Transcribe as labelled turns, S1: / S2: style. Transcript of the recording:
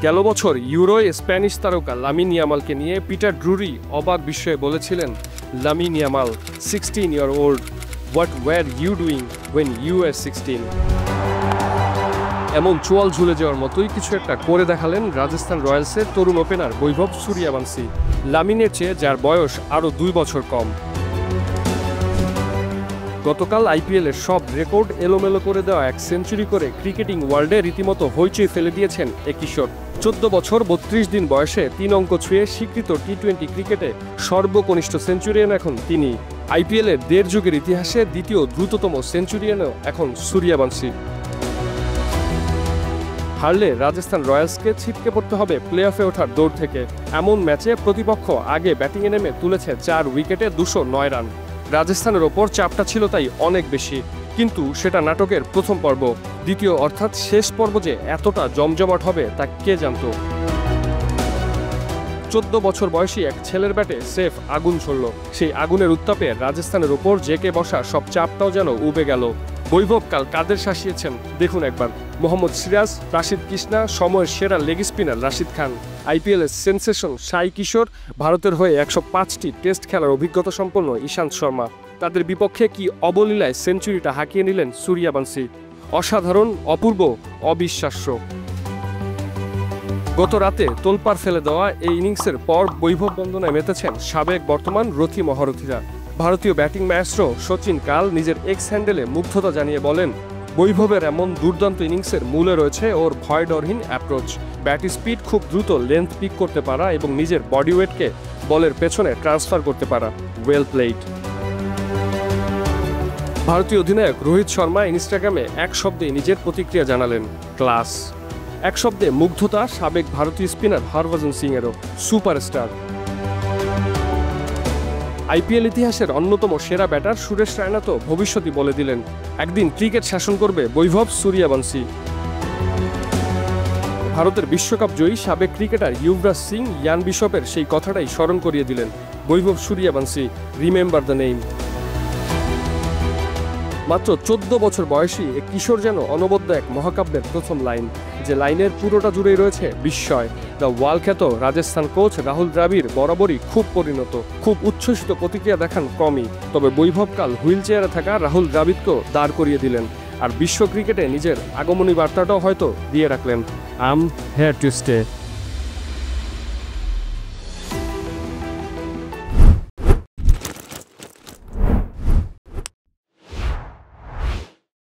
S1: গেল বছর ইউরোয় স্প্যানিশ তারকা লামিন ইয়ামালকে নিয়ে পিটার ড্রুরি অবাক বিস্ময়ে বলেছিলেন, Lamine Yamal 16-year-old, what were you doing when you were 16? এমন চোয়াল ঝুলে যাওয়ার মতোই কিছু একটা করে দেখালেন রাজস্থান রয়্যালসের তরুণ ওপেনার বৈভব সূর্যবংশী, লামিনের চেয়ে যার বয়স আরও 2 বছর কম। গতকাল আইপিএলের সব রেকর্ড এলোমেলো করে দেওয়া এক সেঞ্চুরি করে ক্রিকেটিং ওয়ার্ল্ডে রীতিমতো হইচই ফেলে দিয়েছেন এ কিশোর। 14 বছর 32 দিন বয়সে 3 অঙ্ক ছুঁয়ে স্বীকৃত টি-20 ক্রিকেটে সর্বকনিষ্ঠ সেঞ্চুরিয়ান এখন তিনি। আইপিএলের 1.5 যুগের ইতিহাসে দ্বিতীয় দ্রুততম সেঞ্চুরিয়ানও এখন সূর্যবংশী। হারলে রাজস্থান রয়্যালসকে ছিটকে পড়তে হবে প্লে অফে ওঠার দৌড় থেকে। এমন ম্যাচে প্রতিপক্ষ আগে ব্যাটিংয়ে নেমে তুলেছে 4 উইকেটে 209 রান। রাজস্থানের ওপর চাপটা ছিল তাই অনেক বেশি, কিন্তু সেটা নাটকের প্রথম পর্ব। দ্বিতীয় অর্থাৎ শেষ পর্ব যে এতটা জমজমাট হবে তা কে জানত। 14 বছর বয়সী এক ছেলের ব্যাটে সেফ আগুন ছড়ল। সেই আগুনের উত্তাপে রাজস্থানের ওপর জেকে বসা সব চাপটাও যেন উবে গেল। বৈভব কাল কাদের শাসিয়েছেন দেখুন একবার। মোহাম্মদ সিরাজ, রাশিদ কৃষ্ণা, সময়ের সেরা লেগ স্পিনার রাশিদ খান, আইপিএলের সেন্সেশন সাই কিশোর, ভারতের হয়ে 105টি টেস্ট খেলার অভিজ্ঞতা সম্পন্ন ঈশান্ত শর্মা, তাদের বিপক্ষে কি অবলীলায় সেঞ্চুরিটা হাঁকিয়ে নিলেন সূর্যবংশী। অসাধারণ, অপূর্ব, অবিশ্বাস্য। গত রাতে তোলপাড় ফেলে দেওয়া এই ইনিংসের পর বৈভব বন্দনায় মেতেছেন সাবেক বর্তমান রথী মহারথীরা। ভারতীয় ব্যাটিং ম্যাস্ট্রো সচিন কাল নিজের এক্স হ্যান্ডেলে মুগ্ধতা জানিয়ে বলেন, বৈভবের এমন দুর্দান্ত ইনিংসের মূলে রয়েছে ওর ভয়ডরহীন অ্যাপ্রোচ, ব্যাট স্পিড, খুব দ্রুত লেন্থ পিক করতে পারা এবং নিজের বডি ওয়েটকে বলের পেছনে ট্রান্সফার করতে পারা। Well played. ভারতীয় অধিনায়ক রোহিত শর্মা ইনস্টাগ্রামে এক শব্দে নিজের প্রতিক্রিয়া জানালেন, ক্লাস। এক শব্দে মুগ্ধতা সাবেক ভারতীয় স্পিনার হরভজন সিংয়েরও। সুপারস্টার। আইপিএল ইতিহাসের অন্যতম সেরা ব্যাটার সুরেশ রায়না তো ভবিষ্যৎই বলে দিলেন, একদিন ক্রিকেট শাসন করবে বৈভব সূর্যবংশী। ভারতের বিশ্বকাপ জয়ী সাবেক ক্রিকেটার ইউবরাজ সিং ইয়ান বিশপের সেই কথাটাই স্মরণ করিয়ে দিলেন Vaibhav Suryavanshi. Remember the name. মাত্র 14 বছর বয়সী এক কিশোর যেন অনবদ্য এক মহাকাব্যের প্রথম লাইন, যে লাইনের পুরোটা জুড়েই রয়েছে বিস্ময়। দ্য ওয়ার্ল্ড খ্যাত রাজস্থান কোচ রাহুল দ্রাবিড় বরাবরই খুব পরিণত, খুব উচ্ছ্বসিত প্রতিক্রিয়া দেখান কমই। তবে বৈভব কাল হুইল চেয়ারে থাকা রাহুল দ্রাবিড়কেও দাঁড় করিয়ে দিলেন, আর বিশ্ব ক্রিকেটে নিজের আগমনী বার্তাটাও হয়তো দিয়ে রাখলেন, I am here to stay.